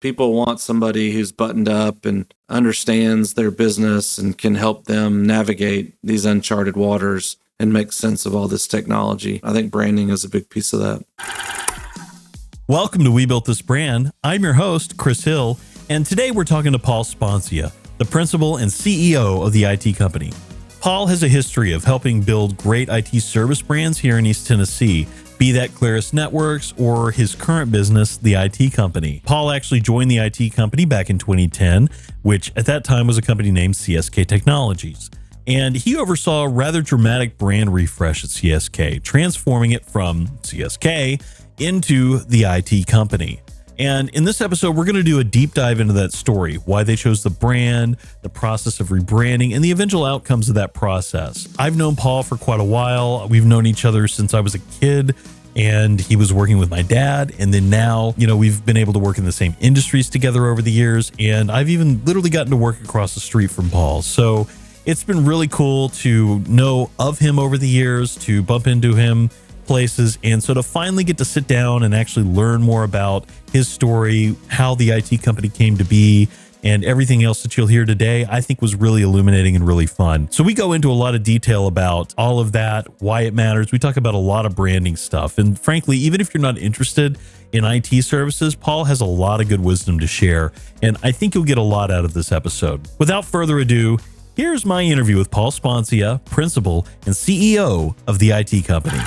People want somebody who's buttoned up and understands their business and can help them navigate these uncharted waters and make sense of all this technology. I think branding is a big piece of that. Welcome to We Built This Brand. I'm your host, Chris Hill, and today we're talking to Paul Sponcia, the principal and CEO of the IT company. Paul has a history of helping build great IT service brands here in East Tennessee, be that Claris Networks or his current business, the IT company. Paul actually joined the IT company back in 2010, which at that time was a company named CSK Technologies. And he oversaw a rather dramatic brand refresh at CSK, transforming it from CSK into the IT company. And in this episode, we're going to do a deep dive into that story, why they chose the brand, the process of rebranding, and the eventual outcomes of that process. I've known Paul for quite a while. We've known each other since I was a kid, and he was working with my dad. And then now, we've been able to work in the same industries together over the years. And I've even literally gotten to work across the street from Paul. So it's been really cool to know of him over the years, to bump into him places, and so to finally get to sit down and actually learn more about his story, how the IT company came to be, and everything else that you'll hear today, I think was really illuminating and really fun. So we go into a lot of detail about all of that, why it matters. We talk about a lot of branding stuff. And frankly, even if you're not interested in IT services, Paul has a lot of good wisdom to share. And I think you'll get a lot out of this episode. Without further ado, here's my interview with Paul Sponcia, principal and CEO of the IT company.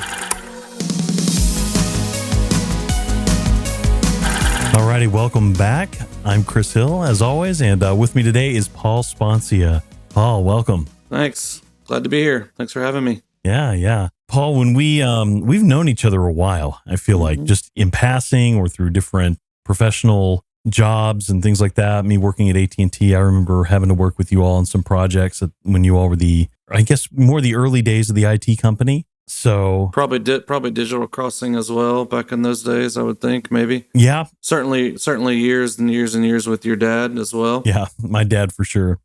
Alrighty, welcome back. I'm Chris Hill, as always, and with me today is Paul Sponcia. Paul, welcome. Thanks. Glad to be here. Thanks for having me. Yeah. Paul, when we've known each other a while, I feel like, just in passing or through different professional jobs and things like that. Me working at AT&T, I remember having to work with you all on some projects when you all were more the early days of the IT company. So probably Digital Crossing as well back in those days, I would think, maybe. Yeah. Certainly years and years and years with your dad as well. Yeah, my dad for sure.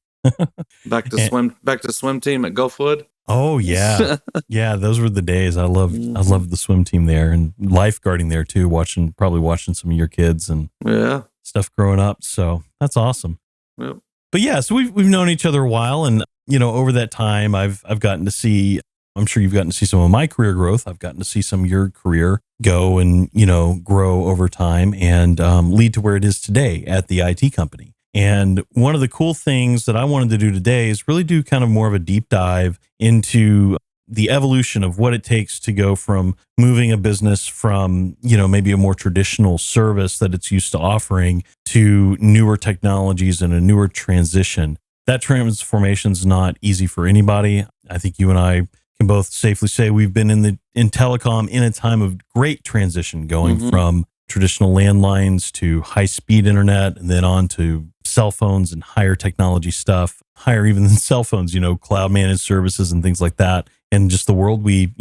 back to swim team at Gulfwood. Oh yeah. Yeah, those were the days. I loved the swim team there and lifeguarding there too, probably watching some of your kids and stuff growing up. So that's awesome. Yep. But yeah, so we've known each other a while, and over that time I've gotten to see, I'm sure you've gotten to see some of my career growth. I've gotten to see some of your career go and, grow over time and lead to where it is today at the IT company. And one of the cool things that I wanted to do today is really do kind of more of a deep dive into the evolution of what it takes to go from moving a business from, maybe a more traditional service that it's used to offering to newer technologies and a newer transition. That transformation is not easy for anybody. I think you and I can both safely say we've been in telecom in a time of great transition, going from traditional landlines to high-speed internet, and then on to cell phones and higher technology stuff, higher even than cell phones, cloud managed services and things like that. And just the world we,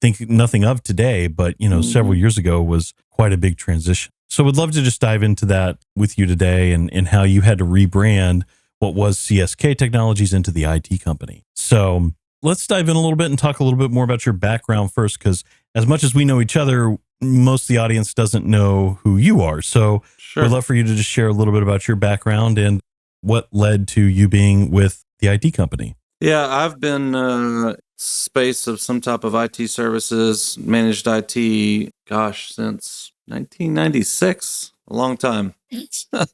think nothing of today, but, several years ago was quite a big transition. So we'd love to just dive into that with you today and how you had to rebrand what was CSK Technologies into the IT company. So let's dive in a little bit and talk a little bit more about your background first, because as much as we know each other, most of the audience doesn't know who you are. So Sure. We'd love for you to just share a little bit about your background and what led to you being with the IT company. Yeah, I've been space of some type of IT services, managed IT, since 1996, a long time.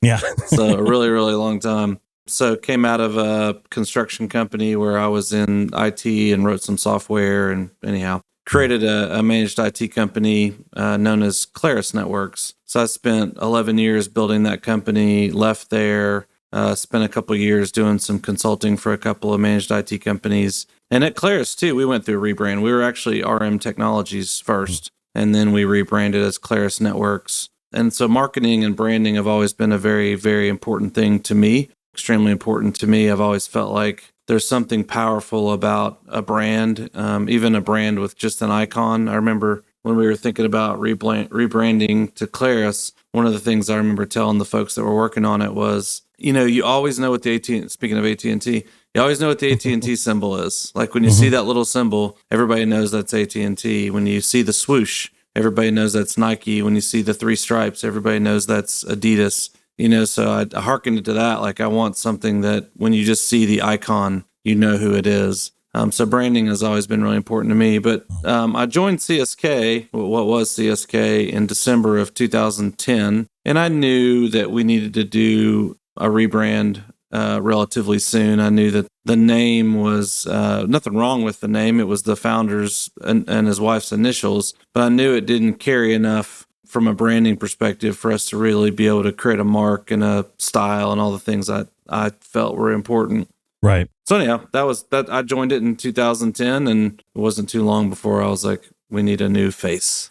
Yeah. So a really, really long time. So came out of a construction company where I was in IT and wrote some software, and anyhow, created a managed IT company known as Claris Networks. So I spent 11 years building that company, left there, spent a couple of years doing some consulting for a couple of managed IT companies. And at Claris too, we went through a rebrand. We were actually RM Technologies first, and then we rebranded as Claris Networks. And so marketing and branding have always been a very, very important thing to me. Extremely important to me. I've always felt like there's something powerful about a brand, even a brand with just an icon. I remember when we were thinking about rebranding to Claris, one of the things I remember telling the folks that were working on it was, you always know what the speaking of AT&T, you always know what the AT&T symbol is. Like when you see that little symbol, everybody knows that's AT&T. When you see the swoosh, everybody knows that's Nike. When you see the three stripes, everybody knows that's Adidas. So I hearkened to that. Like, I want something that when you just see the icon, you know who it is. So branding has always been really important to me. But I joined CSK, what was CSK, in December of 2010. And I knew that we needed to do a rebrand relatively soon. I knew that the name was nothing wrong with the name. It was the founder's and his wife's initials. But I knew it didn't carry enough from a branding perspective for us to really be able to create a mark and a style and all the things I felt were important. Right. So anyhow, that. I joined it in 2010, and it wasn't too long before I was like, we need a new face.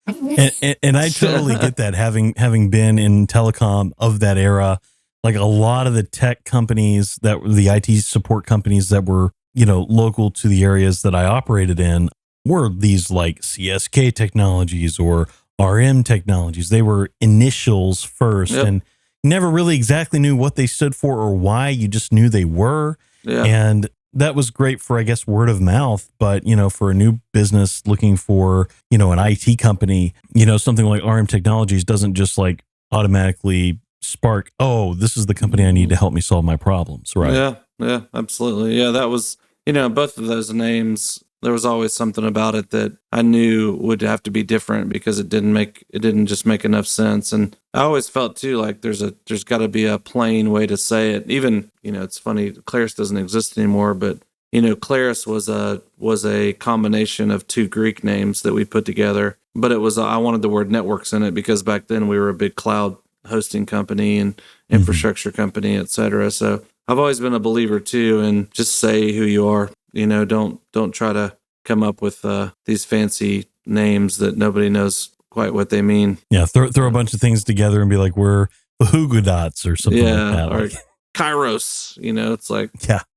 And I totally get that, having been in telecom of that era. Like, a lot of the tech companies that were the IT support companies that were, local to the areas that I operated in were these like CSK Technologies or RM Technologies. They were initials first, Yep. and never really exactly knew what they stood for or why. You just knew they were. Yeah. And that was great for, I guess, word of mouth. But, for a new business looking for, an IT company, something like RM Technologies doesn't just like automatically spark, oh, this is the company I need to help me solve my problems. Right. Yeah, absolutely. Yeah, that was, both of those names, there was always something about it that I knew would have to be different because it didn't just make enough sense. And I always felt too like there's got to be a plain way to say it. Even, it's funny, Claris doesn't exist anymore, but Claris was a combination of two Greek names that we put together. But it was, I wanted the word networks in it because back then we were a big cloud hosting company and infrastructure company, et cetera. So I've always been a believer too, and just say who you are. Don't try to come up with these fancy names that nobody knows quite what they mean. Yeah, throw a bunch of things together and be like, we're the Huguenots or something like that. Or Kairos, it's like,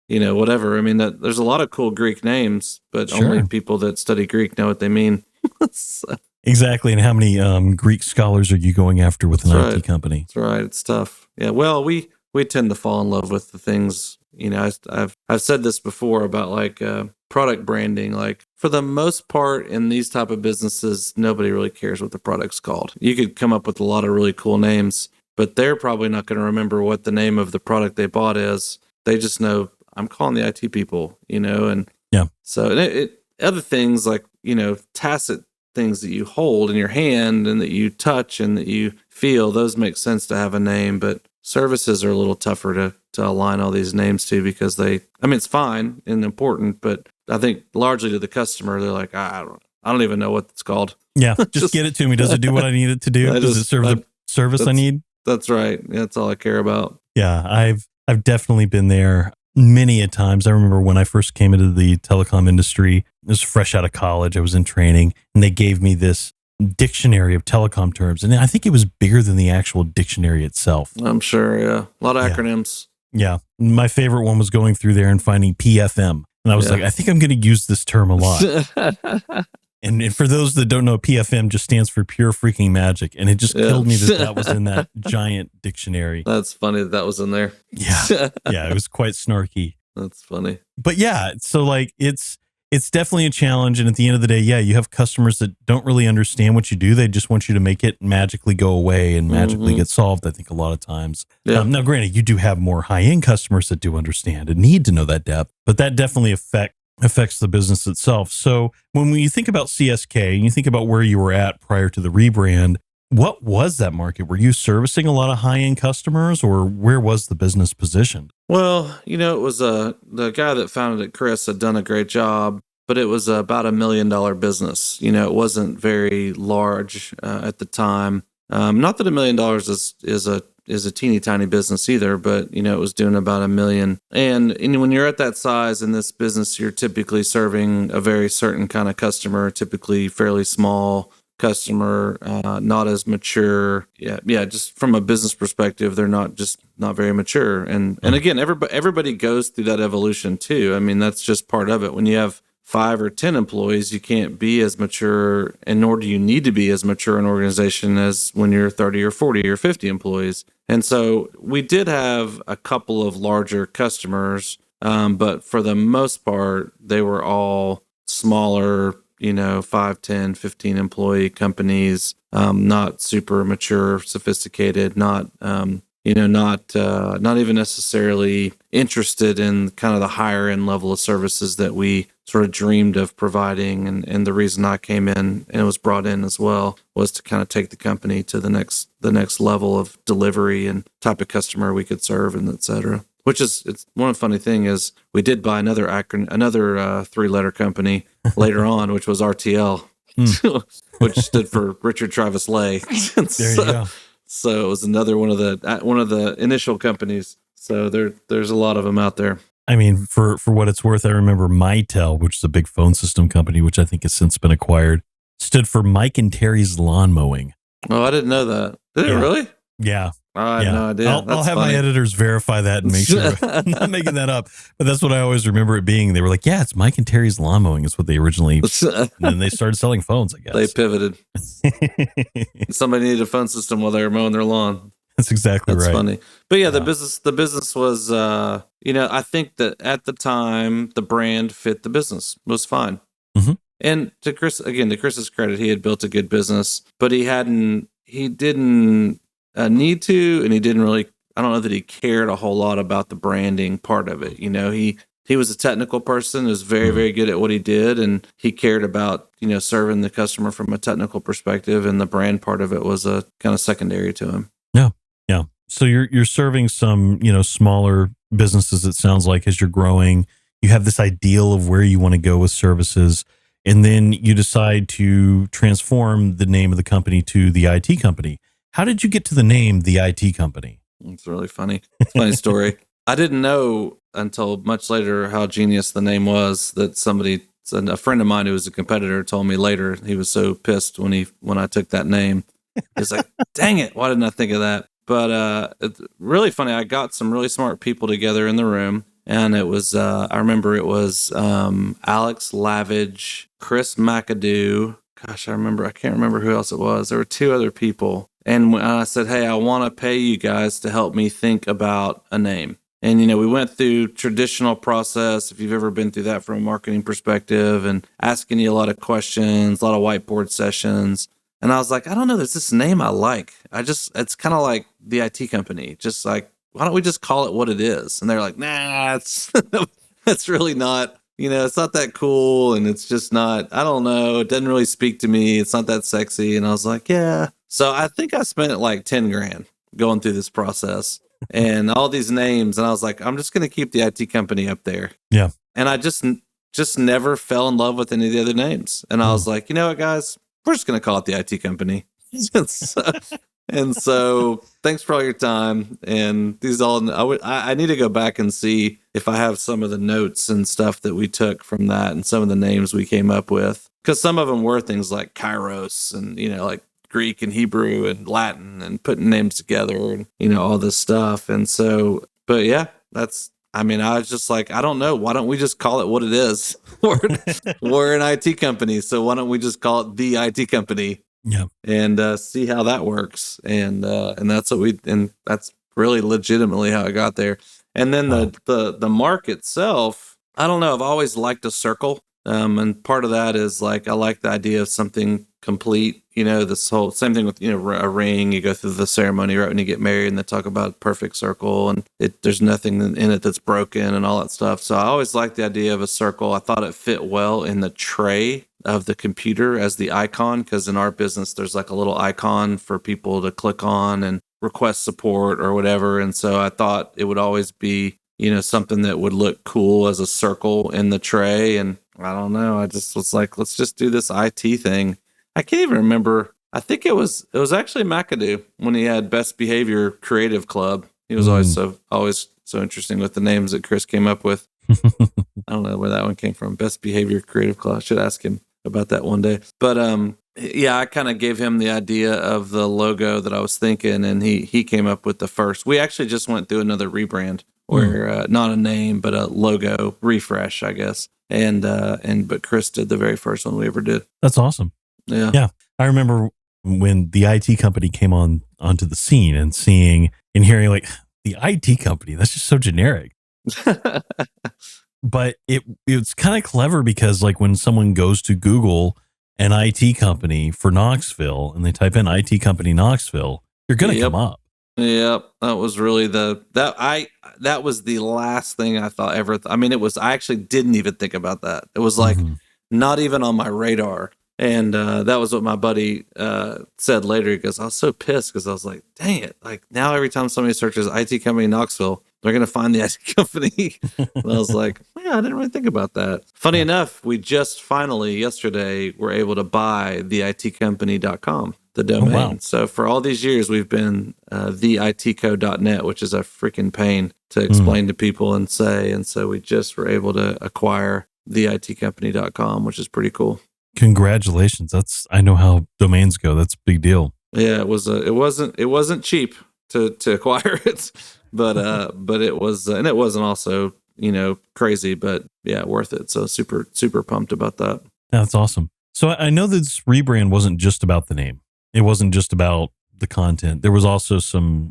yeah, whatever. I mean, there's a lot of cool Greek names, but only people that study Greek know what they mean. So. Exactly. And how many Greek scholars are you going after with an IT company? That's right. It's tough. Yeah. Well, we tend to fall in love with the things, I've said this before about like product branding. Like, for the most part in these type of businesses, nobody really cares what the product's called. You could come up with a lot of really cool names, but they're probably not going to remember what the name of the product they bought is. They just know, I'm calling the IT people, and yeah. So other things like, tacit things that you hold in your hand and that you touch and that you feel, those make sense to have a name. But services are a little tougher to align all these names to because it's fine and important, but I think largely to the customer, they're like, I don't even know what it's called. Yeah, just get it to me. Does it do what I need it to do? Does it serve the service I need? That's right. That's all I care about. Yeah, I've definitely been there many a times. I remember when I first came into the telecom industry, I was fresh out of college. I was in training, and they gave me this dictionary of telecom terms. And I think it was bigger than the actual dictionary itself. I'm sure, yeah. A lot of acronyms. Yeah. My favorite one was going through there and finding PFM. And I was like, I think I'm going to use this term a lot. And for those that don't know, PFM just stands for pure freaking magic. And it just killed me that was in that giant dictionary. That's funny that was in there. Yeah. Yeah, it was quite snarky. That's funny. But yeah, so like it's definitely a challenge. And at the end of the day, yeah, you have customers that don't really understand what you do. They just want you to make it magically go away and magically get solved, I think, a lot of times. Yeah. Now, granted, you do have more high-end customers that do understand and need to know that depth, but that definitely affects the business itself. So when you think about CSK and you think about where you were at prior to the rebrand, what was that market? Were you servicing a lot of high-end customers, or where was the business positioned? Well, it was the guy that founded it, Chris, had done a great job, but it was about $1 million business. It wasn't very large at the time. Not that $1 million is a teeny tiny business either, but it was doing about $1 million. And when you're at that size in this business, you're typically serving a very certain kind of customer, typically fairly small customer, not as mature. Yeah. Just from a business perspective, they're not very mature. And again, everybody goes through that evolution too. I mean, that's just part of it. When you have 5 or 10 employees, you can't be as mature, and nor do you need to be as mature an organization as when you're 30 or 40 or 50 employees. And so we did have a couple of larger customers, but for the most part, they were all smaller, 5, 10, 15 employee companies, not super mature, sophisticated, not not even necessarily interested in kind of the higher end level of services that we sort of dreamed of providing. And the reason I came in and was brought in as well was to kind of take the company to the next level of delivery and type of customer we could serve, and et cetera. Which is, it's one funny thing is we did buy another 3-letter company later on, which was RTL, which stood for Richard Travis Lay. There you go. So it was another one of the initial companies. So there's a lot of them out there. I mean, for what it's worth, I remember Mitel, which is a big phone system company, which I think has since been acquired, stood for Mike and Terry's Lawn Mowing. Oh, I didn't know that. Did it really? Yeah. I had no idea. I'll have my editors verify that and make sure I'm not making that up. But that's what I always remember it being. They were like, yeah, it's Mike and Terry's Lawn Mowing is what they originally, and then they started selling phones, I guess. They pivoted. Somebody needed a phone system while they were mowing their lawn. That's exactly right. That's funny. But yeah, the business was, I think that at the time, the brand fit the business, was fine. Mm-hmm. And to Chris's credit, he had built a good business, but he didn't need to, and he didn't really, I don't know that he cared a whole lot about the branding part of it. He was a technical person, was very, very good at what he did, and he cared about, serving the customer from a technical perspective, and the brand part of it was a kind of secondary to him. Yeah. Yeah. So you're serving some, smaller businesses, it sounds like, as you're growing. You have this ideal of where you want to go with services, and then you decide to transform the name of the company to the IT company. How did you get to the name, the IT company? It's really funny. It's a funny story. I didn't know until much later how genius the name was, that a friend of mine who was a competitor told me later. He was so pissed when I took that name. He's like, dang it, why didn't I think of that? But it's really funny. I got some really smart people together in the room, and it was, I remember it was Alex Lavage, Chris McAdoo. Gosh, I can't remember who else it was. There were 2 other people. And when I said, hey, I want to pay you guys to help me think about a name. And, we went through traditional process, if you've ever been through that from a marketing perspective, and asking you a lot of questions, a lot of whiteboard sessions. And I was like, I don't know, there's this name I like. It's kind of like the IT company. Just like, why don't we just call it what it is? And they're like, nah, it's really not. It's not that cool, and it's just not, I don't know, it doesn't really speak to me. It's not that sexy. And I was like, yeah. So I think I spent like $10,000 going through this process and all these names. And I was like, I'm just going to keep the IT company up there. Yeah. And I just never fell in love with any of the other names. And I was like, you know what, guys, we're just going to call it the IT company. And so thanks for all your time. And I need to go back and see if I have some of the notes and stuff that we took from that and some of the names we came up with. Because some of them were things like Kairos and, like Greek and Hebrew and Latin and putting names together and, all this stuff. And so, but yeah, I was just like, I don't know. Why don't we just call it what it is? We're an IT company. So why don't we just call it the IT company? Yeah. And see how that works. And that's that's really legitimately how I got there. And then the mark itself, I don't know. I've always liked a circle. And part of that is like, I like the idea of something complete, this whole same thing with, a ring. You go through the ceremony right when you get married, and they talk about perfect circle, and there's nothing in it that's broken and all that stuff. So I always liked the idea of a circle. I thought it fit well in the tray of the computer as the icon, because in our business, there's like a little icon for people to click on and request support or whatever. And so I thought it would always be, something that would look cool as a circle in the tray. And I don't know. I just was like, let's just do this IT thing. I can't even remember. I think it was actually McAdoo when he had Best Behavior Creative Club. He was always so interesting with the names that Chris came up with. I don't know where that one came from. Best Behavior Creative Club. I should ask him about that one day. But yeah, I kind of gave him the idea of the logo that I was thinking, and he came up with the first. We actually just went through another rebrand, where not a name but a logo refresh, I guess. But Chris did the very first one we ever did. That's awesome. Yeah. I remember when the IT company came onto the scene and seeing and hearing like the IT company, that's just so generic. But it's kind of clever because like when someone goes to Google an IT company for Knoxville and they type in IT company Knoxville, you're going to come up. Yep, that was really that was the last thing I thought ever. I mean, I actually didn't even think about that. It was like Mm-hmm. not even on my radar. And that was what my buddy said later. He goes, I was so pissed because I was like, dang it. Like now every time somebody searches IT company in Knoxville, they're going to find the IT company. And I was like, yeah, I didn't really think about that. Funny Yeah. enough, we just finally yesterday were able to buy theitcompany.com, the Oh, wow. domain. So for all these years, we've been theitco.net, which is a freaking pain to Mm. explain to people and say. And so we just were able to acquire theitcompany.com, which is pretty cool. Congratulations. I know how domains go. That's a big deal. Yeah, it wasn't cheap to acquire it, but it was, and it wasn't also, crazy, but yeah, worth it. So super pumped about that. That's awesome. So I know this rebrand wasn't just about the name. It wasn't just about the content. There was also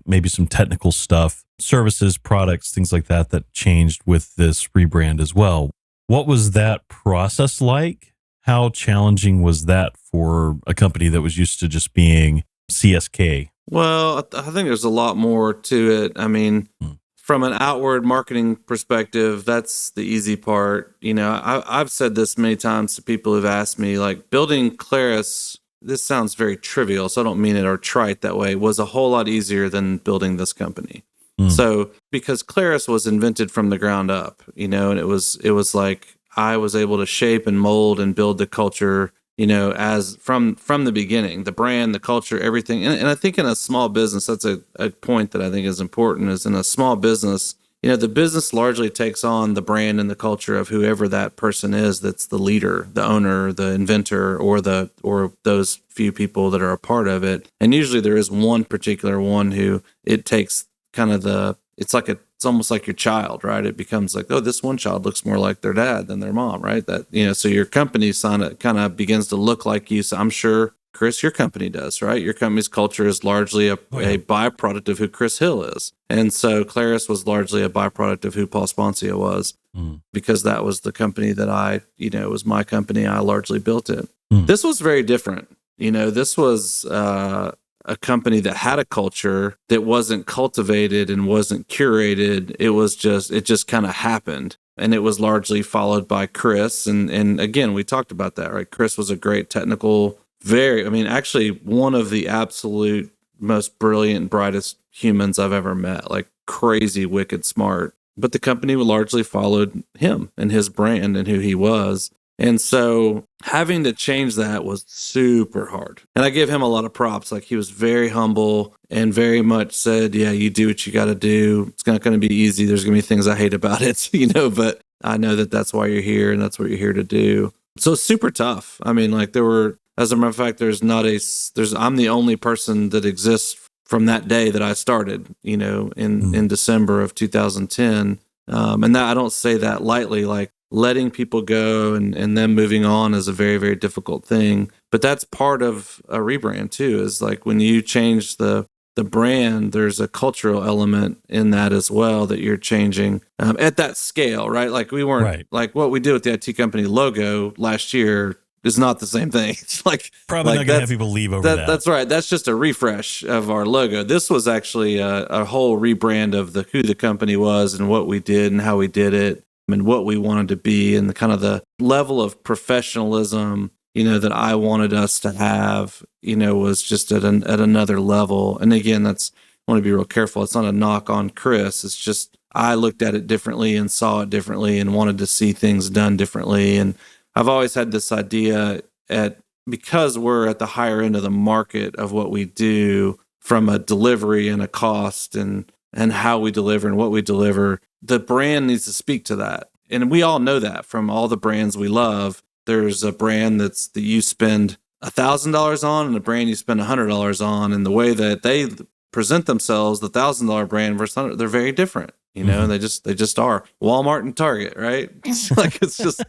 maybe some technical stuff, services, products, things like that changed with this rebrand as well. What was that process like? How challenging was that for a company that was used to just being CSK? Well, I think there's a lot more to it. I mean, from an outward marketing perspective, that's the easy part. I've said this many times to people who've asked me, like, building Claris, this sounds very trivial, so I don't mean it or trite that way, was a whole lot easier than building this company. So because Claris was invented from the ground up, and it was like I was able to shape and mold and build the culture, as from the beginning, the brand, the culture, everything. And I think in a small business, that's a point that I think is important, is in a small business, the business largely takes on the brand and the culture of whoever that person is that's the leader, the owner, the inventor, or those few people that are a part of it. And usually there is one particular one who it takes kind of it's almost like your child, right? It becomes like, oh, this one child looks more like their dad than their mom, right? That, so your company kind of begins to look like you. So I'm sure, Chris, your company does, right? Your company's culture is largely a byproduct of who Chris Hill is. And so Claris was largely a byproduct of who Paul Sponcia was, because that was the company that it was my company. I largely built it. This was very different. This was, a company that had a culture that wasn't cultivated and wasn't curated. It just kind of happened. And it was largely followed by Chris. And again, we talked about that, right? Chris was a great technical, actually one of the absolute most brilliant, brightest humans I've ever met, like crazy, wicked smart. But the company largely followed him and his brand and who he was. And so having to change that was super hard. And I give him a lot of props. Like, he was very humble and very much said, yeah, you do what you got to do. It's not going to be easy. There's going to be things I hate about it, but I know that that's why you're here and that's what you're here to do. So it's super tough. I mean, like, as a matter of fact, I'm the only person that exists from that day that I started, in December of 2010. And that, I don't say that lightly. Like, letting people go and them moving on is a very, very difficult thing. But that's part of a rebrand too, is like when you change the brand, there's a cultural element in that as well that you're changing at that scale, right? Like, we weren't like what we did with the IT company logo last year is not the same thing. It's like probably not gonna have people leave over that. That's right. That's just a refresh of our logo. This was actually a whole rebrand of who the company was and what we did and how we did it, and what we wanted to be, and the kind of the level of professionalism, that I wanted us to have, was just at another level. And again, I want to be real careful. It's not a knock on Chris. It's just, I looked at it differently and saw it differently and wanted to see things done differently. And I've always had this idea because we're at the higher end of the market of what we do from a delivery and a cost and how we deliver and what we deliver, the brand needs to speak to that. And we all know that from all the brands we love. There's a brand that you spend $1,000 on and a brand you spend $100 on. And the way that they present themselves, the $1,000 brand versus $100, they're very different, and they just are. Walmart and Target, right? Like, it's just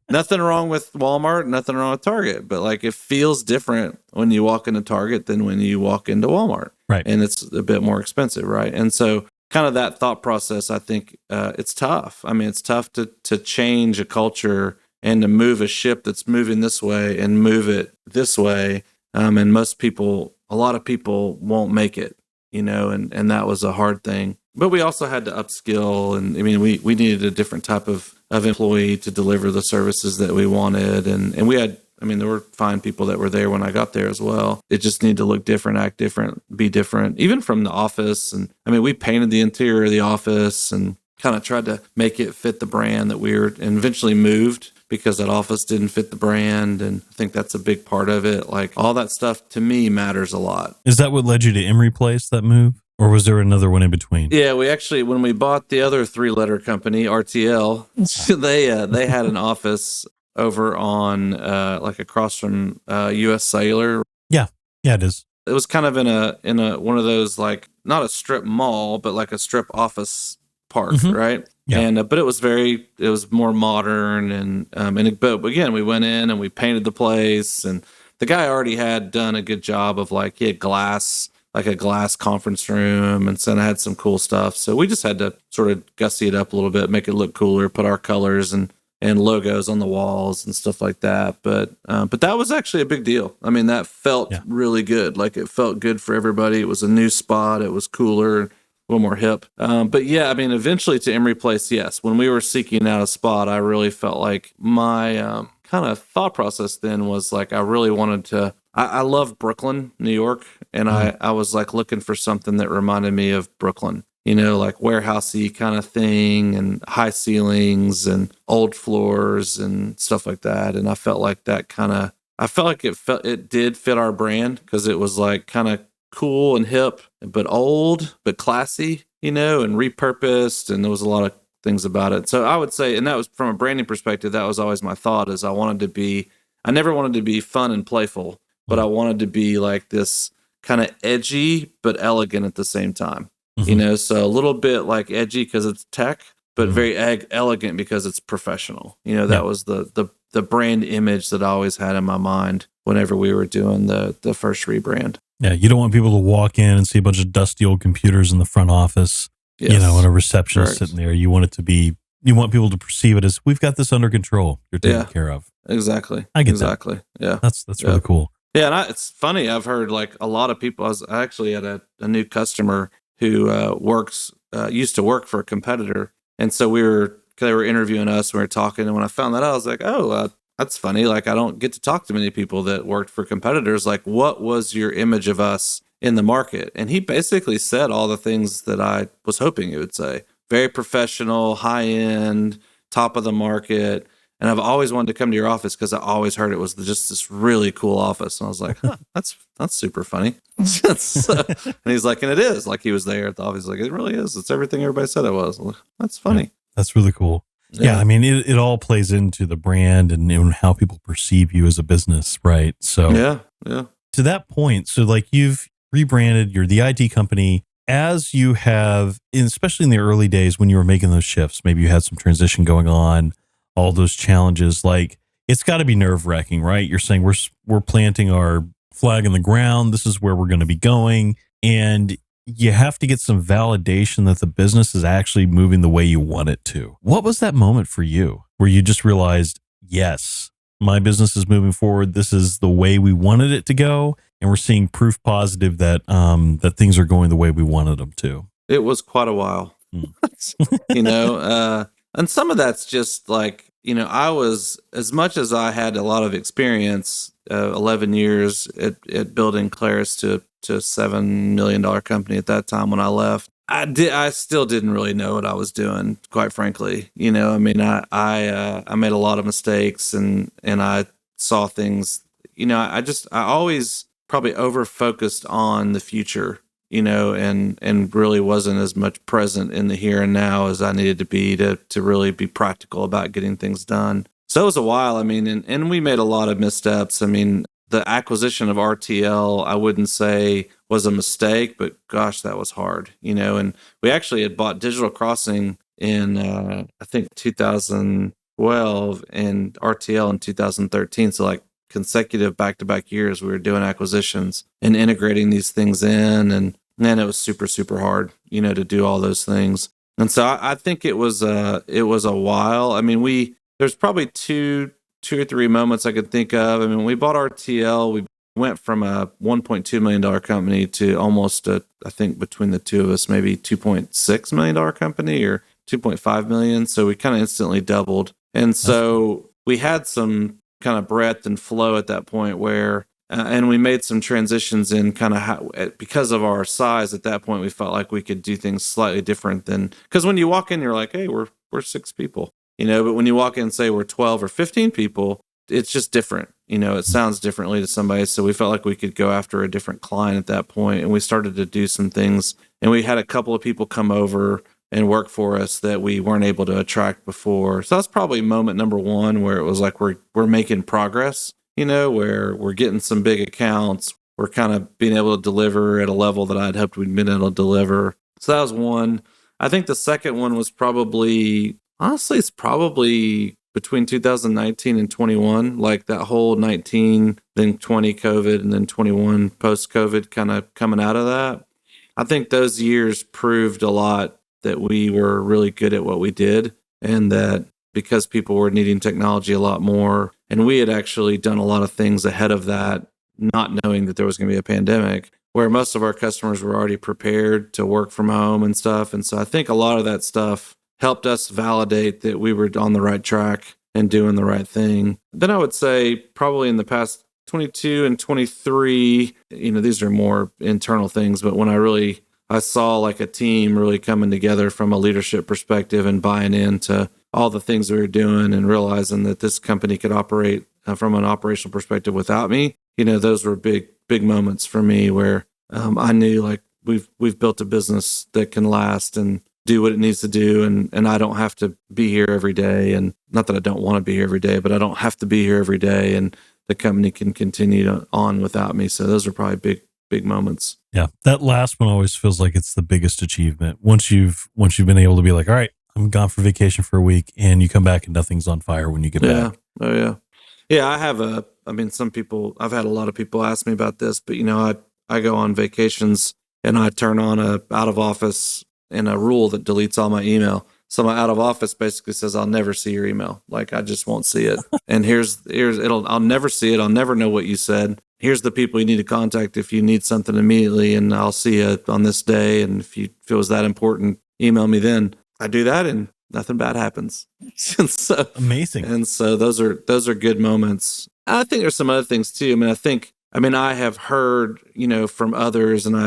nothing wrong with Walmart, nothing wrong with Target. But like, it feels different when you walk into Target than when you walk into Walmart. Right. And it's a bit more expensive, right? And so kind of that thought process, I think it's tough. I mean, it's tough to change a culture and to move a ship that's moving this way and move it this way. And a lot of people won't make it. and that was a hard thing. But we also had to upskill, and I mean, we needed a different type of employee to deliver the services that we wanted, and we had. I mean, there were fine people that were there when I got there as well. It just needed to look different, act different, be different, even from the office. And I mean, we painted the interior of the office and kind of tried to make it fit the brand that we were, and eventually moved because that office didn't fit the brand. And I think that's a big part of it. Like, all that stuff to me matters a lot. Is that what led you to Emory Place, that move? Or was there another one in between? Yeah, we actually, when we bought the other 3-letter company, RTL, they had an office over on like across from US Cellular. Yeah, it is. It was kind of in a one of those, like, not a strip mall, but like a strip office park, right? Yeah. And but it was more modern, but again, we went in and we painted the place, and the guy already had done a good job of, like, he had glass, like a glass conference room, and so I had some cool stuff. So we just had to sort of gussy it up a little bit, make it look cooler, put our colors and logos on the walls and stuff like that. But that was actually a big deal. I mean, that felt really good. Like, it felt good for everybody. It was a new spot. It was cooler, a little more hip. But yeah, I mean, eventually to Emory Place, yes. When we were seeking out a spot, I really felt like my kind of thought process then was like, I really wanted to, I love Brooklyn, New York. And I was like looking for something that reminded me of Brooklyn. Like warehousey kind of thing, and high ceilings and old floors and stuff like that. And I felt like it did fit our brand, because it was like kind of cool and hip, but old, but classy, and repurposed. And there was a lot of things about it. So I would say, and that was from a branding perspective, that was always my thought, is I never wanted to be fun and playful, but I wanted to be like this kind of edgy, but elegant at the same time. So a little bit like edgy because it's tech, but very elegant because it's professional. That was the brand image that I always had in my mind whenever we were doing the first rebrand. Yeah, you don't want people to walk in and see a bunch of dusty old computers in the front office, and a receptionist sitting there. You want people to perceive it as, we've got this under control. You're taken care of. Exactly. I get that. Yeah. That's really cool. Yeah, and it's funny. I've heard like a lot of people. I actually had a new customer who used to work for a competitor. And so they were interviewing us, and we were talking. And when I found that out, I was like, oh, that's funny. Like, I don't get to talk to many people that worked for competitors. Like, what was your image of us in the market? And he basically said all the things that I was hoping he would say. Very professional, high end, top of the market. And I've always wanted to come to your office because I always heard it was just this really cool office. And I was like, that's super funny. And he's like, and it is. Like, he was there at the office. Like, it really is. It's everything everybody said it was. Like, that's funny. Yeah, that's really cool. Yeah, I mean, it all plays into the brand and how people perceive you as a business, right? So yeah. To that point, so like, you've rebranded, you're the IT company. As you have, especially in the early days when you were making those shifts, maybe you had some transition going on, all those challenges, like, it's got to be nerve-wracking, right? You're saying we're planting our flag in the ground. This is where we're going to be going. And you have to get some validation that the business is actually moving the way you want it to. What was that moment for you where you just realized, yes, my business is moving forward. This is the way we wanted it to go. And we're seeing proof positive that that things are going the way we wanted them to. It was quite a while, and some of that's just like, I was, as much as I had a lot of experience, 11 years at building Claris to a $7 million company at that time when I left. I still didn't really know what I was doing, quite frankly. I mean, I made a lot of mistakes, and I saw things. I always probably over focused on the future, and really wasn't as much present in the here and now as I needed to be to really be practical about getting things done. So it was a while. I mean, and we made a lot of missteps. I mean, the acquisition of RTL, I wouldn't say was a mistake, but gosh, that was hard, and we actually had bought Digital Crossing in, I think 2012, and RTL in 2013. So like consecutive back-to-back years, we were doing acquisitions and integrating these things in, and man, it was super, super hard, to do all those things. And so I think it was a while. I mean, there's probably two or three moments I could think of. I mean, when we bought RTL, went from a $1.2 million company to almost I think between the two of us, maybe $2.6 million company or 2.5 million. So we kind of instantly doubled. And so we had some kind of breadth and flow at that point where, and we made some transitions in kind of how, because of our size at that point, we felt like we could do things slightly different than, because when you walk in, you're like, hey, we're 6 people, but when you walk in and say we're 12 or 15 people, it's just different. It sounds differently to somebody. So we felt like we could go after a different client at that point, and we started to do some things, and we had a couple of people come over and work for us that we weren't able to attract before. So that's probably moment number one, where it was like we're making progress, where we're getting some big accounts. We're kind of being able to deliver at a level that I'd hoped we'd been able to deliver. So that was one. I think the second one was honestly, it's probably between 2019 and 21, like that whole 19, then 20 COVID, and then 21 post-COVID kind of coming out of that. I think those years proved a lot that we were really good at what we did, and that because people were needing technology a lot more, and we had actually done a lot of things ahead of that, not knowing that there was going to be a pandemic, where most of our customers were already prepared to work from home and stuff. And so I think a lot of that stuff helped us validate that we were on the right track and doing the right thing. Then I would say probably in the past 22 and 23, these are more internal things, but when I saw like a team really coming together from a leadership perspective and buying into all the things we were doing and realizing that this company could operate from an operational perspective without me, those were big moments for me where I knew like we've built a business that can last and do what it needs to do, and I don't have to be here every day, and not that I don't want to be here every day, but I don't have to be here every day, and the company can continue on without me. So those are probably big moments. Yeah, that last one always feels like it's the biggest achievement. Once you've been able to be like, all right, I'm gone for vacation for a week, and you come back and nothing's on fire when you get back. Oh yeah. Yeah, I've had a lot of people ask me about this, but I go on vacations and I turn on a out of office and a rule that deletes all my email. So my out of office basically says I'll never see your email. Like I just won't see it. And I'll never see it. I'll never know what you said. Here's the people you need to contact if you need something immediately, and I'll see you on this day. And if it was that important, email me then. I do that and nothing bad happens. And so amazing. And so those are good moments. I think there's some other things too. I have heard, from others, and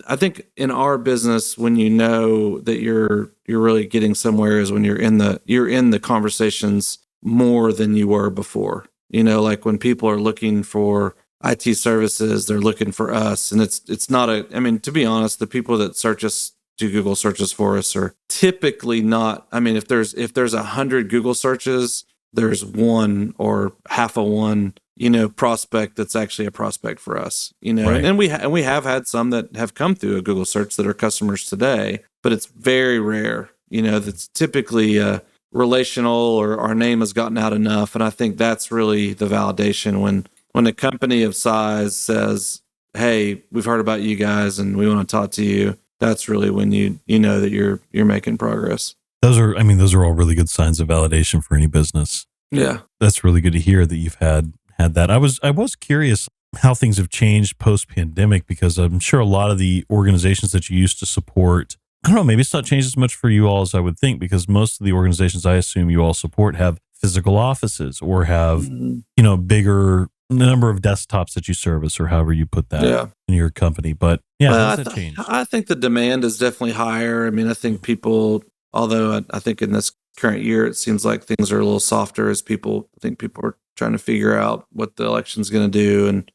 I think in our business, when you know that you're really getting somewhere is when you're in the conversations more than you were before. Like when people are looking for IT services, they're looking for us, and it's not to be honest, the people that search us, do Google searches for us, are typically not. If there's 100 Google searches, there's one or half of one prospect that's actually a prospect for us, right. And we have had some that have come through a Google search that are customers today, but it's very rare, that's typically relational, or our name has gotten out enough. And I think that's really the validation when a company of size says, hey, we've heard about you guys and we want to talk to you. That's really when you know that you're making progress. Those are all really good signs of validation for any business. Yeah. That's really good to hear that you've had that. I was curious how things have changed post-pandemic, because I'm sure a lot of the organizations that you used to support, I don't know, maybe it's not changed as much for you all as I would think, because most of the organizations I assume you all support have physical offices or have, bigger number of desktops that you service, or however you put that in your company. But how's that changed? I think the demand is definitely higher. I think people, although I think in this current year, it seems like things are a little softer as people are trying to figure out what the election's going to do, and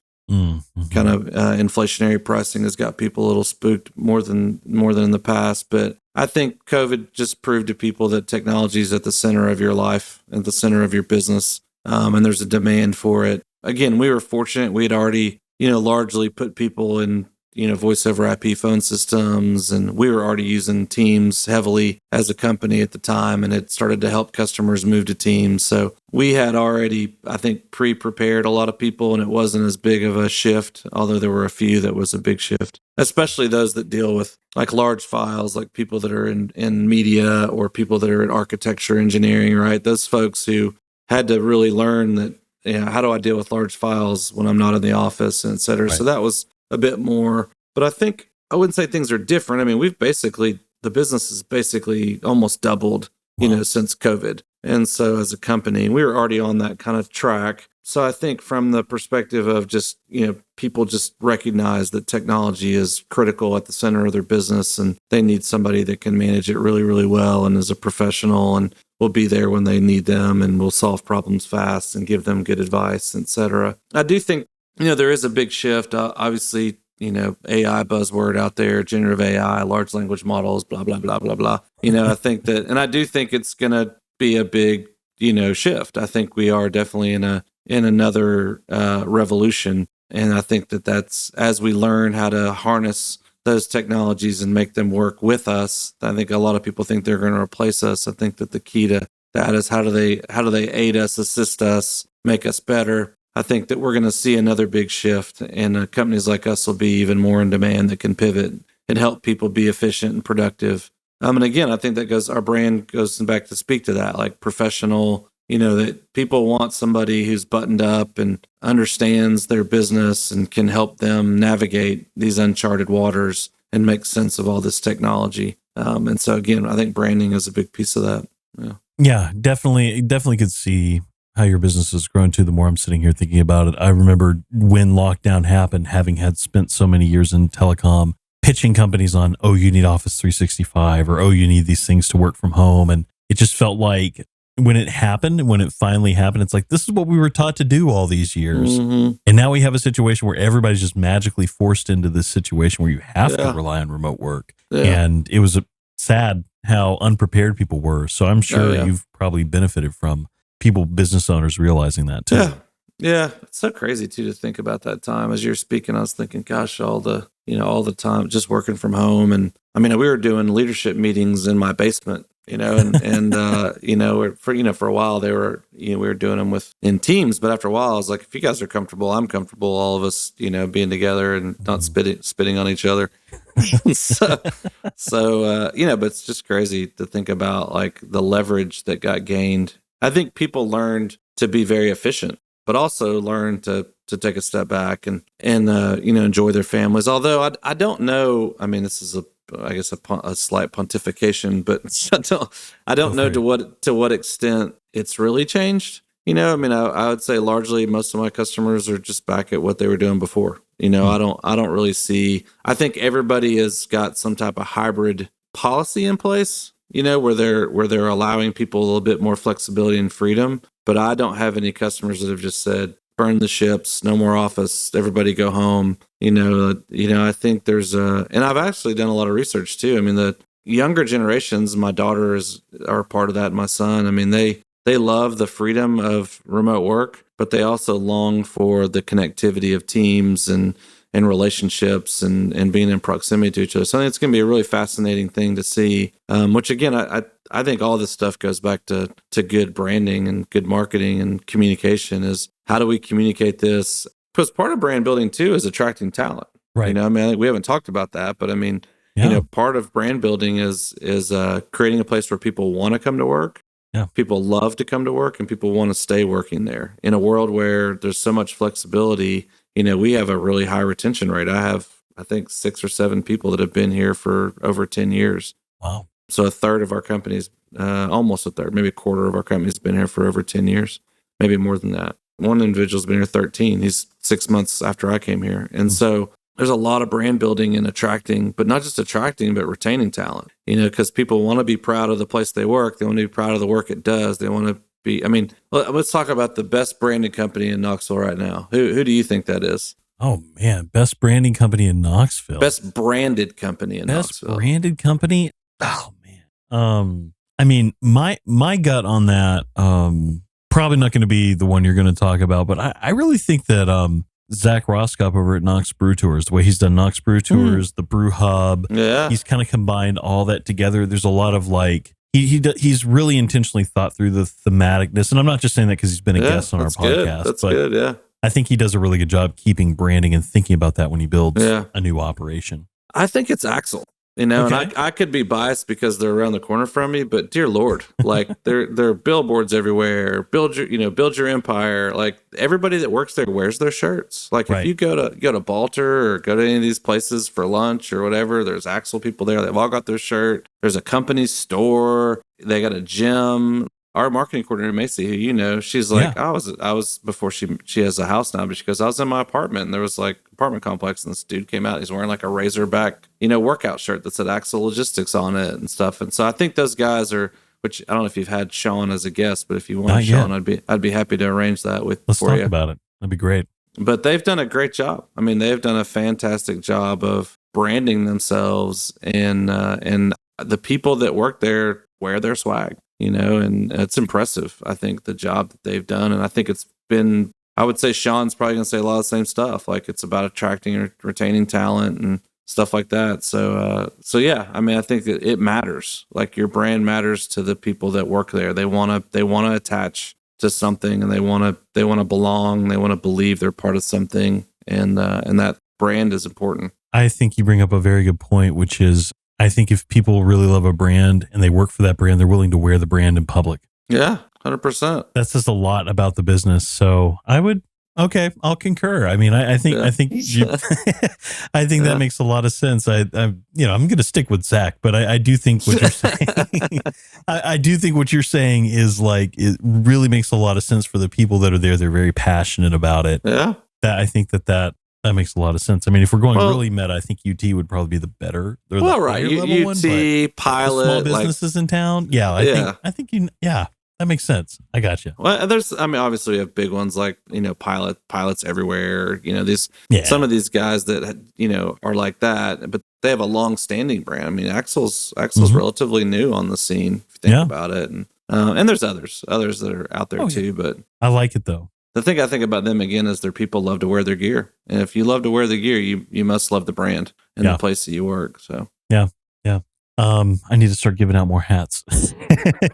kind of inflationary pricing has got people a little spooked more than in the past. But I think COVID just proved to people that technology is at the center of your life, at the center of your business, and there's a demand for it. Again, we were fortunate; we had already largely put people in voice over IP phone systems, and we were already using Teams heavily as a company at the time, and it started to help customers move to Teams. So we had already, I think, pre-prepared a lot of people, and it wasn't as big of a shift, although there were a few that was a big shift, especially those that deal with like large files, like people that are in media, or people that are in architecture engineering, right? Those folks who had to really learn that how do I deal with large files when I'm not in the office, and et cetera. Right. So that was a bit more, but I think I wouldn't say things are different. I mean, the business has basically almost doubled, Wow. since COVID. And so as a company, we were already on that kind of track. So I think from the perspective of just, people just recognize that technology is critical at the center of their business, and they need somebody that can manage it really, really well and is a professional and will be there when they need them and will solve problems fast and give them good advice, et cetera. I do think, there is a big shift. Obviously, AI buzzword out there, generative AI, large language models, blah, blah, blah, blah, blah. I think that, and I do think it's going to be a big, shift. I think we are definitely in another revolution. And I think that's as we learn how to harness those technologies and make them work with us. I think a lot of people think they're going to replace us. I think that the key to that is how do they aid us, assist us, make us better. I think that we're going to see another big shift, and companies like us will be even more in demand that can pivot and help people be efficient and productive. And again, I think our brand goes back to speak to that, like professional, that people want somebody who's buttoned up and understands their business and can help them navigate these uncharted waters and make sense of all this technology. And so again, I think branding is a big piece of that. Yeah, definitely could see how your business has grown too. The more I'm sitting here thinking about it, I remember when lockdown happened, having had spent so many years in telecom, pitching companies on, oh, you need Office 365, or, oh, you need these things to work from home. And it just felt like when it finally happened, it's like, this is what we were taught to do all these years. Mm-hmm. And now we have a situation where everybody's just magically forced into this situation where you have to rely on remote work. Yeah. And it was sad how unprepared people were. So I'm sure you've probably benefited from business owners realizing that too. Yeah. It's so crazy too to think about that time. As you're speaking, I was thinking, gosh, all the time just working from home. And I mean, we were doing leadership meetings in my basement, for a while we were doing them in teams, but after a while I was like, if you guys are comfortable, I'm comfortable, all of us, being together and not spitting on each other. but it's just crazy to think about like the leverage that got gained. I think people learned to be very efficient, but also learned to take a step back and enjoy their families. Although I don't know. I mean, this is a slight pontification, but I don't know to what extent it's really changed. I would say largely most of my customers are just back at what they were doing before. I don't really see. I think everybody has got some type of hybrid policy in place. Where they're allowing people a little bit more flexibility and freedom. But I don't have any customers that have just said, burn the ships, no more office, everybody go home. I think there's and I've actually done a lot of research too. I mean, the younger generations, my daughters are part of that, my son. I mean, they love the freedom of remote work, but they also long for the connectivity of teams and relationships and being in proximity to each other. So I think it's going to be a really fascinating thing to see, which again, I think all this stuff goes back to good branding and good marketing and communication is how do we communicate this? Because part of brand building too is attracting talent. Right. I think we haven't talked about that, but I mean, part of brand building is creating a place where people want to come to work. Yeah. People love to come to work and people want to stay working there. In a world where there's so much flexibility, we have a really high retention rate. I think 6 or 7 people that have been here for over 10 years. Wow. So a third of our companies, almost a third, maybe a quarter of our companies have been here for over 10 years, maybe more than that. One individual's been here 13. He's 6 months after I came here. And so there's a lot of brand building and attracting, but not just attracting, but retaining talent, because people want to be proud of the place they work. They want to be proud of the work it does. They want to be, let's talk about the best branded company in Knoxville right now. Who do you think that is? Oh man, best branding company in Knoxville. Best branded company in Knoxville. Best branded company. Oh man. My gut on that, probably not going to be the one you're going to talk about, but I really think that Zach Roskop over at Knox Brew Tours, the way he's done Knox Brew Tours, the Brew Hub, he's kind of combined all that together. There's a lot of like, he's really intentionally thought through the thematicness. And I'm not just saying that because he's been a guest on our podcast. That's good, yeah. I think he does a really good job keeping branding and thinking about that when he builds a new operation. I think it's Axel. And Okay. I could be biased because they're around the corner from me, but dear Lord, like there are billboards everywhere. Build your empire. Like everybody that works there wears their shirts. Like if Right. you go to Balter or go to any of these places for lunch or whatever, there's Axle people there. They've all got their shirt. There's a company store. They got a gym. Our marketing coordinator Macy, who she's like, Yeah. I was before she has a house now, but she goes, I was in my apartment and there was like apartment complex and this dude came out. He's wearing like a Razorback, workout shirt that said Axle Logistics on it and stuff. And so I think those guys are, which I don't know if you've had Sean as a guest, but if you want Sean, I'd be happy to arrange that Let's for talk you. about it. That'd be great. But they've done a great job. I mean, they've done a fantastic job of branding themselves, and the people that work there wear their swag, and it's impressive. I think the job that they've done, and I think it's been. I would say Sean's probably going to say a lot of the same stuff. Like it's about attracting or retaining talent and stuff like that. So yeah, I mean, I think that it matters. Like your brand matters to the people that work there. They want to attach to something, and they want to belong. They want to believe they're part of something, and that brand is important. I think you bring up a very good point, which is I think if people really love a brand and they work for that brand, they're willing to wear the brand in public. Yeah, 100%. That says a lot about the business. So I'll concur. I mean, I think I think that makes a lot of sense. I'm going to stick with Zach, but I do think what you're saying, I do think what you're saying is like, it really makes a lot of sense for the people that are there. They're very passionate about it. Yeah. I think that makes a lot of sense. I mean, if we're going really meta, I think UT would probably be the better. They're the right. level one, Pilot, small businesses in town. Yeah. I think that makes sense. I got you. Well, obviously we have big ones like, pilots everywhere, some of these guys that, are like that, but they have a long standing brand. I mean, Axle's relatively new on the scene, if you think about it. And there's others that are out there too, but I like it though. The thing I think about them again is their people love to wear their gear. And if you love to wear the gear, you must love the brand and the place that you work. So yeah. I need to start giving out more hats.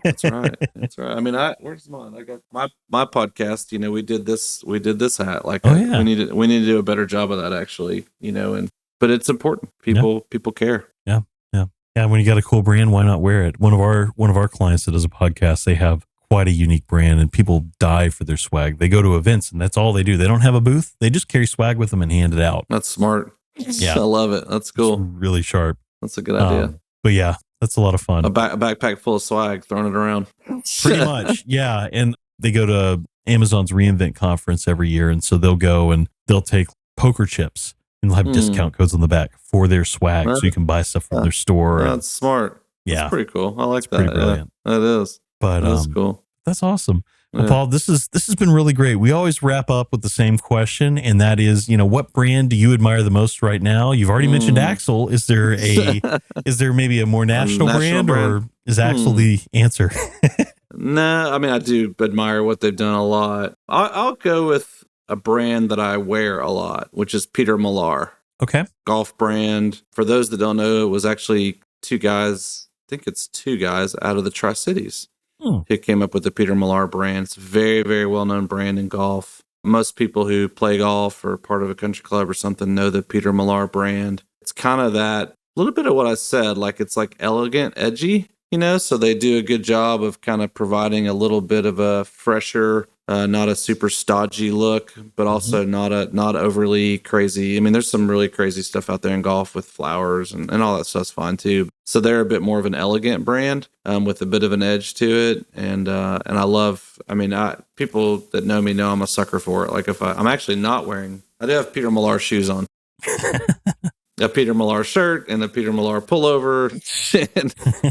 That's right. I mean, where's mine? I got my podcast. We did this hat. Like, we need to do a better job of that actually. But it's important. People care. Yeah. When you got a cool brand, why not wear it? One of our clients that does a podcast, they have quite a unique brand, and people die for their swag. They go to events, and that's all they do. They don't have a booth. They just carry swag with them and hand it out. That's smart. Yeah, I love it. That's cool. It's really sharp. That's a good idea. But yeah, that's a lot of fun. A backpack full of swag, throwing it around. Pretty much, yeah. And they go to Amazon's reInvent conference every year, and so they'll go and they'll take poker chips and they'll have discount codes on the back for their swag, so you can buy stuff from their store. That's smart. Yeah, that's pretty cool. I like that. Pretty brilliant. Yeah, it is. But that's cool. That's awesome. Well, Paul, this has been really great. We always wrap up with the same question, and that is, what brand do you admire the most right now? You've already mentioned Axle. Is there maybe a more national brand, or is Axle the answer? No, I mean, I do admire what they've done a lot. I'll go with a brand that I wear a lot, which is Peter Millar. Okay. Golf brand. For those that don't know, it was actually two guys out of the Tri-Cities who came up with the Peter Millar brand. It's a very, very well-known brand in golf. Most people who play golf or part of a country club or something know the Peter Millar brand. It's kind of that little bit of what I said, like it's like elegant, edgy, so they do a good job of kind of providing a little bit of a fresher, not a super stodgy look, but also not overly crazy. I mean, there's some really crazy stuff out there in golf with flowers and all that stuff's fine too. So they're a bit more of an elegant brand with a bit of an edge to it. And I love, people that know me know I'm a sucker for it. Like if I'm actually not wearing, I do have Peter Millar shoes on. A Peter Millar shirt and a Peter Millar pullover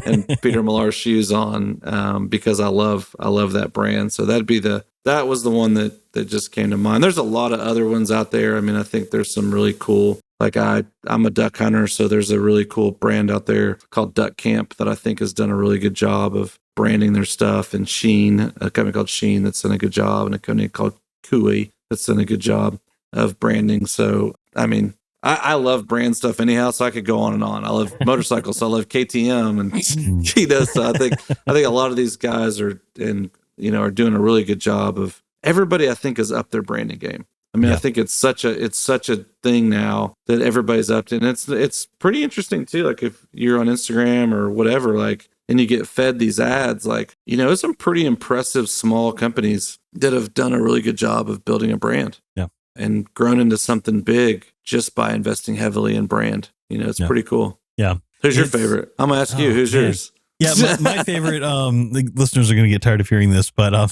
and Peter Millar shoes on because I love that brand. So that was the one that just came to mind. There's a lot of other ones out there. I mean, I think there's some really cool, like I'm a duck hunter, so there's a really cool brand out there called Duck Camp that I think has done a really good job of branding their stuff. And Sheen, a company called Sheen that's done a good job, and a company called Kui that's done a good job of branding. So, I mean, I love brand stuff anyhow, so I could go on and on. I love motorcycles, so I love KTM and Cheetah. So I think a lot of these guys are doing a really good job of. Everybody I think is up their branding game. I think it's such a thing now that everybody's up to, and it's pretty interesting too. Like if you're on Instagram or whatever, like, and you get fed these ads, like, there's some pretty impressive small companies that have done a really good job of building a brand. Yeah. And grown into something big just by investing heavily in brand. It's pretty cool. Yeah. Who's your favorite? I'm gonna ask you. Who's yours? Yeah, my favorite. The listeners are going to get tired of hearing this, but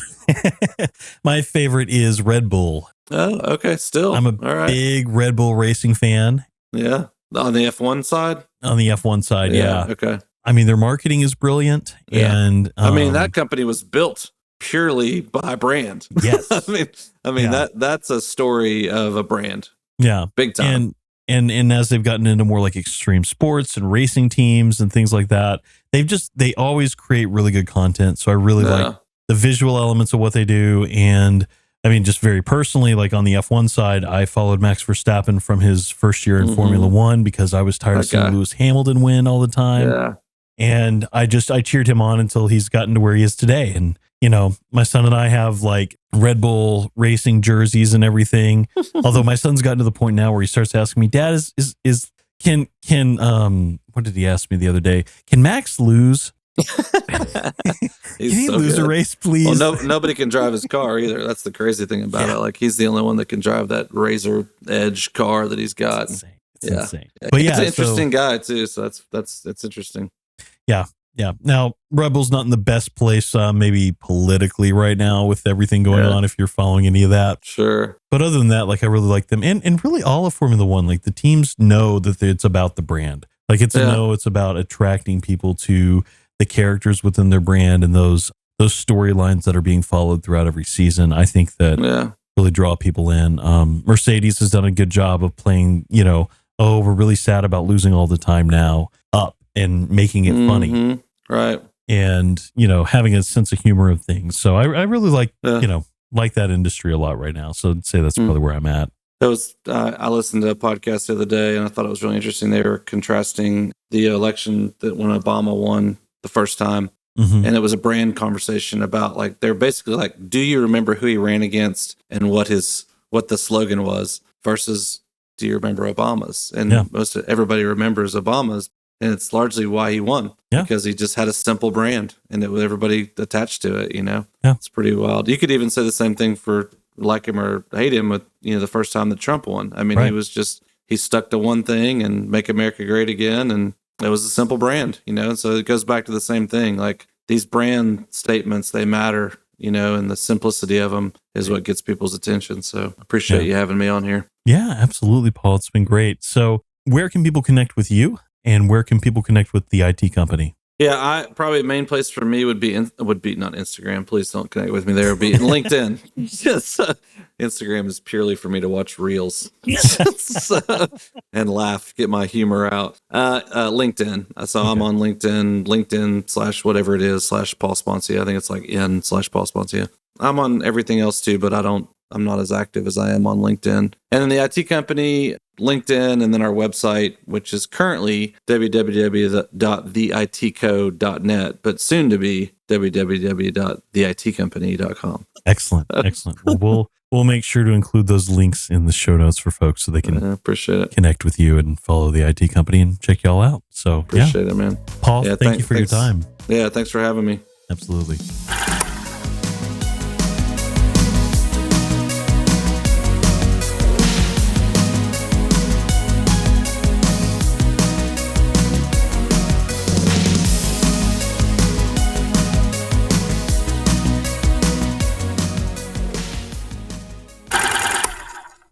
my favorite is Red Bull. Oh, okay. Still, I'm a big Red Bull racing fan. Yeah, on the F1 side. On the F1 side, yeah. Okay. I mean, their marketing is brilliant, and that company was built purely by brand. Yes. That's a story of a brand. Yeah, big time. And as they've gotten into more like extreme sports and racing teams and things like that, they always create really good content. So I really like the visual elements of what they do. And I mean, just very personally, like on the F1 side, I followed Max Verstappen from his first year in Formula One because I was tired of seeing Lewis Hamilton win all the time. Yeah. And I cheered him on until he's gotten to where he is today. And my son and I have like Red Bull racing jerseys and everything. Although my son's gotten to the point now where he starts asking me, Dad, can what did he ask me the other day? Can Max lose? Can he lose a race, please? Well, nobody can drive his car either. That's the crazy thing about it. Like he's the only one that can drive that Razor Edge car that he's got. It's insane. But he's an interesting guy too. So that's interesting. Yeah. Yeah. Now, Red Bull's not in the best place, maybe politically right now with everything going on, if you're following any of that. Sure. But other than that, like I really like them. And really all of Formula One, like the teams know that it's about the brand. Like it's about attracting people to the characters within their brand and those storylines that are being followed throughout every season. I think that really draw people in. Mercedes has done a good job of playing, we're really sad about losing all the time now up and making it funny. Right. And, having a sense of humor of things. So I really like, like that industry a lot right now. So I'd say that's probably where I'm at. That was, I listened to a podcast the other day and I thought it was really interesting. They were contrasting the election that when Obama won the first time. And it was a brand conversation about like, they're basically like, do you remember who he ran against and what the slogan was versus do you remember Obama's? And most everybody remembers Obama's. And it's largely why he won, because he just had a simple brand and it was everybody attached to it, It's pretty wild. You could even say the same thing for like him or hate him with, the first time that Trump won. I mean, he stuck to one thing and make America great again. And it was a simple brand, and so it goes back to the same thing. Like these brand statements, they matter, and the simplicity of them is what gets people's attention. So I appreciate you having me on here. Yeah, absolutely, Paul. It's been great. So where can people connect with you? And where can people connect with the IT company? Yeah, probably the main place for me would be not Instagram. Please don't connect with me there. Would be LinkedIn. Instagram is purely for me to watch reels and laugh, get my humor out. LinkedIn. So I'm on LinkedIn /whatever it is /Paul Sponcia. I think it's like n/Paul Sponcia. I'm on everything else too, but I'm not as active as I am on LinkedIn. And then the IT company, LinkedIn, and then our website, which is currently www.theitco.net, but soon to be www.theitcompany.com. Excellent. Well, we'll make sure to include those links in the show notes for folks so they can appreciate it. Connect with you and follow the IT company and check y'all out. So appreciate it, man. Paul, thank you for your time. Yeah, thanks for having me. Absolutely.